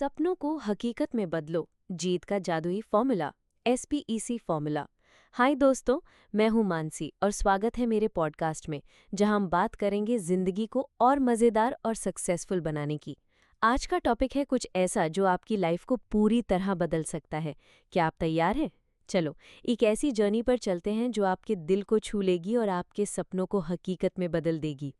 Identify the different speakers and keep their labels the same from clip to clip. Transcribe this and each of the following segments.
Speaker 1: सपनों को हकीकत में बदलो, जीत का जादुई फॉर्मूला, SPEC फॉर्मूला। हाय दोस्तों, मैं हूं मानसी और स्वागत है मेरे पॉडकास्ट में, जहां हम बात करेंगे जिंदगी को और मज़ेदार और सक्सेसफुल बनाने की। आज का टॉपिक है कुछ ऐसा जो आपकी लाइफ को पूरी तरह बदल सकता है। क्या आप तैयार हैं? चलो, एक ऐसी जर्नी पर चलते हैं जो आपके दिल को छू लेगी और आपके सपनों को हकीकत में बदल देगी।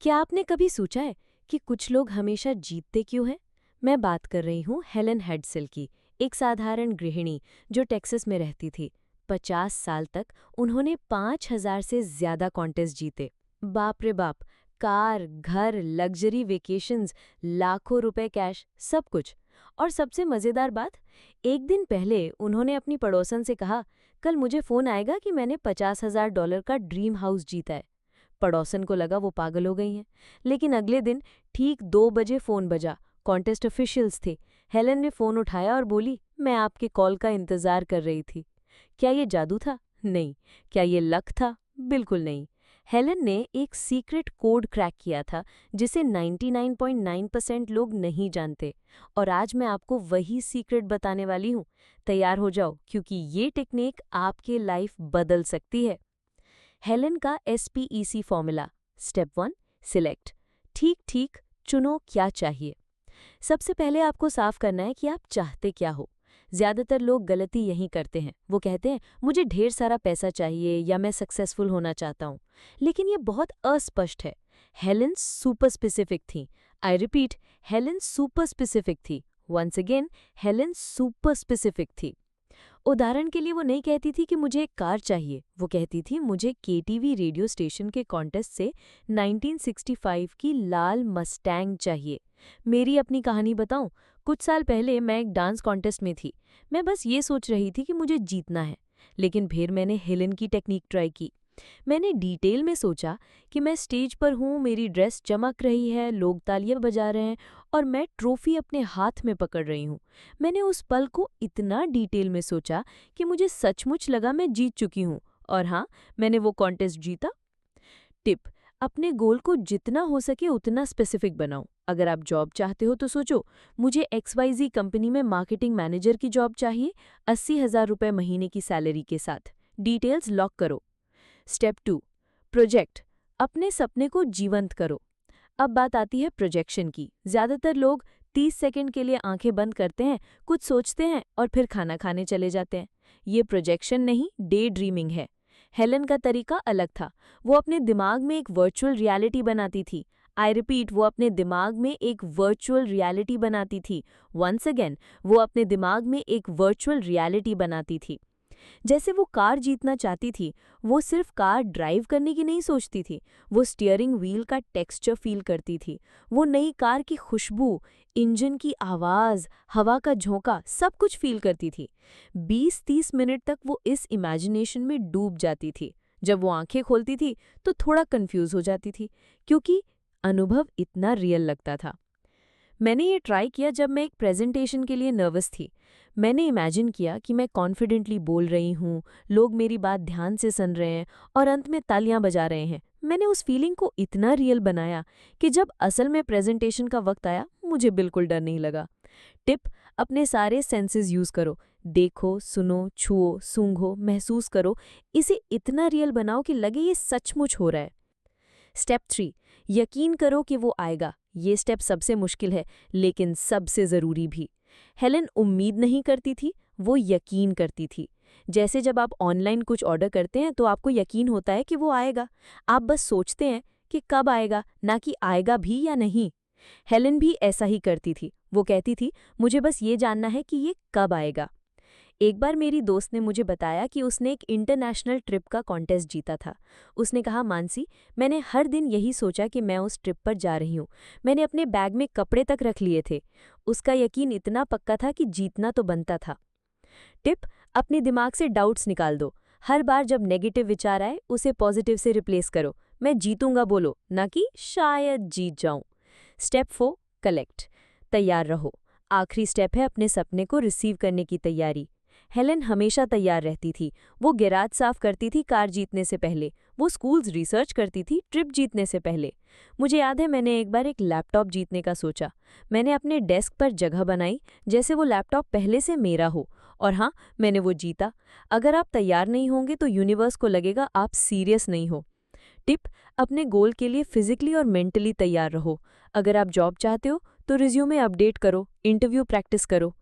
Speaker 1: क्या आपने कभी सोचा है कि कुछ लोग हमेशा जीतते क्यों हैं? मैं बात कर रही हूँ हेलन हेड्सेल की, एक साधारण गृहिणी जो टेक्सास में रहती थी। 50 साल तक उन्होंने 5,000 से ज्यादा कॉन्टेस्ट जीते। बाप रे बाप, कार, घर, लग्जरी वेकेशंस, लाखों रुपए कैश, सब कुछ। और सबसे मजेदार बात, एक दिन पहले उन्होंने अपनी पड़ोसन से कहा, कल मुझे फोन आएगा कि मैंने $50,000 का ड्रीम हाउस जीता है। पड़ोसन को लगा वो पागल हो गई हैं। लेकिन अगले दिन ठीक 2 बजे फोन बजा। कॉन्टेस्ट ऑफिशियल्स थे। हेलन ने फोन उठाया और बोली, मैं आपके कॉल का इंतजार कर रही थी। क्या ये जादू था? नहीं। क्या ये लक था? बिल्कुल नहीं। हेलन ने एक सीक्रेट कोड क्रैक किया था जिसे 99.9% लोग नहीं जानते। और आज मैं आपको वही सीक्रेट बताने वाली हूँ। तैयार हो जाओ, क्योंकि ये टेक्निक आपके लाइफ बदल सकती है। हेलन का SPEC फॉर्मूला। Step 1, select. ठीक ठीक चुनो क्या चाहिए। सबसे पहले आपको साफ करना है कि आप चाहते क्या हो। ज्यादातर लोग गलती यही करते हैं। वो कहते हैं, मुझे ढेर सारा पैसा चाहिए या मैं सक्सेसफुल होना चाहता हूँ। लेकिन ये बहुत अस्पष्ट है। हेलन सुपर स्पेसिफिक थी। I repeat, Helen super specific थी। Once again, Helen super specific थी। उदाहरण के लिए वो नहीं कहती थी कि मुझे एक कार चाहिए। वो कहती थी, मुझे KTV रेडियो स्टेशन के कॉन्टेस्ट से 1965 की लाल मस्टैंग चाहिए। मेरी अपनी कहानी बताऊं, कुछ साल पहले मैं एक डांस कॉन्टेस्ट में थी। मैं बस ये सोच रही थी कि मुझे जीतना है। लेकिन फिर मैंने हेलन की टेक्निक ट्राई की। मैंने डिटेल में सोचा कि मैं स्टेज पर हूँ, मेरी ड्रेस चमक रही है, लोग तालियां बजा रहे हैं और मैं ट्रॉफी अपने हाथ में पकड़ रही हूँ। मैंने उस पल को इतना डिटेल में सोचा कि मुझे सचमुच लगा मैं जीत चुकी हूँ। और हाँ, मैंने वो कॉन्टेस्ट जीता। टिप: अपने गोल को जितना हो सके उतना स्पेसिफिक बनाओ। अगर आप जॉब चाहते हो तो सोचो, मुझे XYZ कंपनी में मार्केटिंग मैनेजर की जॉब चाहिए, 80,000 रुपये महीने की सैलरी के साथ। डिटेल्स लॉक करो। Step 2, project. अपने सपने को जीवंत करो। अब बात आती है प्रोजेक्शन की। ज्यादातर लोग 30 सेकंड के लिए आंखें बंद करते हैं, कुछ सोचते हैं और फिर खाना खाने चले जाते हैं। ये प्रोजेक्शन नहीं, डे ड्रीमिंग है। हेलन का तरीका अलग था। वो अपने दिमाग में एक वर्चुअल रियलिटी बनाती थी। आई रिपीट, वो अपने दिमाग में एक वर्चुअल रियलिटी बनाती थी। वंस अगेन, वो अपने दिमाग में एक वर्चुअल रियलिटी बनाती थी। जैसे वो कार जीतना चाहती थी, वो सिर्फ कार ड्राइव करने की नहीं सोचती थी। वो स्टीयरिंग व्हील का टेक्सचर फील करती थी। वो नई कार की खुशबू, इंजन की आवाज़, हवा का झोंका, सब कुछ फील करती थी। 20-30 मिनट तक वो इस इमेजिनेशन में डूब जाती थी। जब वो आंखें खोलती थी तो थोड़ा कंफ्यूज हो जाती थी, क्योंकि अनुभव इतना रियल लगता था। मैंने ये ट्राई किया जब मैं एक प्रेजेंटेशन के लिए नर्वस थी। मैंने इमेजिन किया कि मैं कॉन्फिडेंटली बोल रही हूँ, लोग मेरी बात ध्यान से सुन रहे हैं और अंत में तालियां बजा रहे हैं। मैंने उस फीलिंग को इतना रियल बनाया कि जब असल में प्रेजेंटेशन का वक्त आया, मुझे बिल्कुल डर नहीं लगा। टिप: अपने सारे सेंसेस यूज करो। देखो, सुनो, छुओ, सूंघो, महसूस करो। इसे इतना रियल बनाओ कि लगे ये सचमुच हो रहा है। स्टेप 3, यकीन करो कि वो आएगा। ये स्टेप सबसे मुश्किल है, लेकिन सबसे ज़रूरी भी। हेलन उम्मीद नहीं करती थी, वो यकीन करती थी। जैसे जब आप ऑनलाइन कुछ ऑर्डर करते हैं तो आपको यकीन होता है कि वो आएगा। आप बस सोचते हैं कि कब आएगा, ना कि आएगा भी या नहीं। हेलन भी ऐसा ही करती थी। वो कहती थी, मुझे बस ये जानना है कि ये कब आएगा। एक बार मेरी दोस्त ने मुझे बताया कि उसने एक इंटरनेशनल ट्रिप का कॉन्टेस्ट जीता था। उसने कहा, मानसी, मैंने हर दिन यही सोचा कि मैं उस ट्रिप पर जा रही हूँ। मैंने अपने बैग में कपड़े तक रख लिए थे। उसका यकीन इतना पक्का था कि जीतना तो बनता था। टिप: अपने दिमाग से डाउट्स निकाल दो। हर बार जब नेगेटिव विचार आए, उसे पॉजिटिव से रिप्लेस करो। मैं जीतूंगा बोलो, ना कि शायद जीत जाऊं। Step 4, collect. तैयार रहो। आखिरी स्टेप है अपने सपने को रिसीव करने की तैयारी। हेलेन हमेशा तैयार रहती थी। वो गैराज साफ करती थी कार जीतने से पहले, वो स्कूल्स रिसर्च करती थी ट्रिप जीतने से पहले। मुझे याद है मैंने एक बार एक लैपटॉप जीतने का सोचा। मैंने अपने डेस्क पर जगह बनाई जैसे वो लैपटॉप पहले से मेरा हो, और हाँ, मैंने वो जीता। अगर आप तैयार नहीं होंगे तो यूनिवर्स को लगेगा आप सीरियस नहीं हो। टिप: अपने गोल के लिए फिजिकली और मेंटली तैयार रहो। अगर आप जॉब चाहते हो तो रिज्यूमे अपडेट करो, इंटरव्यू प्रैक्टिस करो।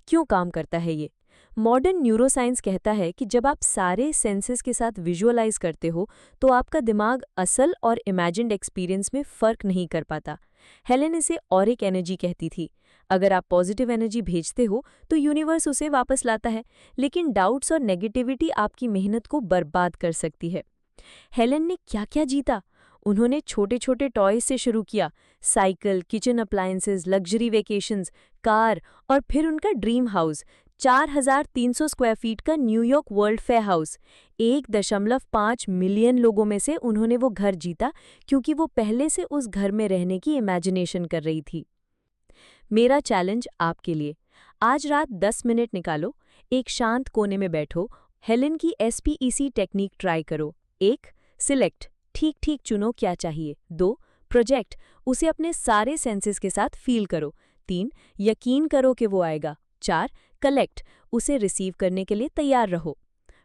Speaker 1: क्यों काम करता है ये? मॉडर्न न्यूरोसाइंस कहता है कि जब आप सारे सेंसेस के साथ विजुअलाइज करते हो तो आपका दिमाग असल और इमेजिन्ड एक्सपीरियंस में फ़र्क नहीं कर पाता। हेलेन इसे ऑरिक एनर्जी कहती थी। अगर आप पॉजिटिव एनर्जी भेजते हो तो यूनिवर्स उसे वापस लाता है, लेकिन डाउट्स और नेगेटिविटी आपकी मेहनत को बर्बाद कर सकती है। हेलेन ने क्या-क्या जीता? उन्होंने छोटे-छोटे टॉयज से शुरू किया, cycle, kitchen appliances, luxury vacations, car, और फिर उनका ड्रीम हाउस, 4,300 स्क्वायर फीट का New York world fair house. 1.5 million लोगों में से उन्होंने वो घर जीता क्योंकि वो पहले से उस घर में रहने की इमेजिनेशन कर रही थी। मेरा चैलेंज आपके लिए: आज रात 10 मिनट निकालो, एक शांत कोने में बैठो, हेलेन की SPEC टेक्निक ट्राई करो। 1. सिलेक्ट, ठीक-ठीक चुनो क्या चाहिए। 2. प्रोजेक्ट, उसे अपने सारे सेंसेस के साथ फील करो। 3. यकीन करो कि वो आएगा। 4. कलेक्ट, उसे रिसीव करने के लिए तैयार रहो।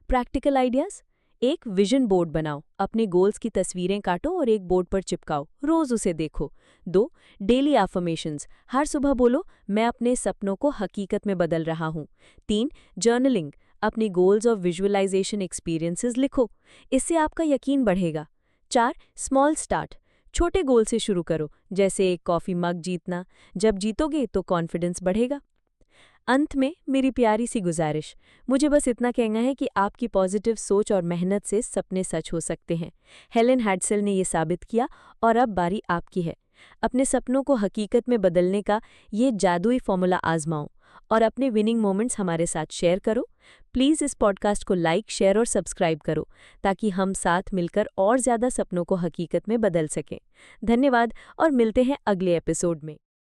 Speaker 1: Practical ideas: 1. विजन बोर्ड बनाओ, अपने गोल्स की तस्वीरें काटो और एक बोर्ड पर चिपकाओ, रोज उसे देखो। 2. डेली अफर्मेशंस, हर सुबह बोलो, मैं अपने सपनों को हकीकत में बदल रहा हूँ। 3. जर्नलिंग, अपने गोल्स और विजुअलाइजेशन एक्सपीरियंसेस लिखो, इससे आपका यकीन बढ़ेगा। 4. स्मॉल स्टार्ट, छोटे गोल से शुरू करो, जैसे एक कॉफ़ी मग जीतना। जब जीतोगे तो कॉन्फिडेंस बढ़ेगा। अंत में मेरी प्यारी सी गुजारिश, मुझे बस इतना कहना है कि आपकी पॉजिटिव सोच और मेहनत से सपने सच हो सकते हैं। हेलेन हैड्सल ने ये साबित किया, और अब बारी आपकी है। अपने सपनों को हकीकत में बदलने का ये जादुई फॉर्मूला आजमाओ और अपने विनिंग मोमेंट्स हमारे साथ शेयर करो। प्लीज़ इस पॉडकास्ट को लाइक, शेयर और सब्सक्राइब करो ताकि हम साथ मिलकर और ज़्यादा सपनों को हकीकत में बदल सकें। धन्यवाद और मिलते हैं अगले एपिसोड में।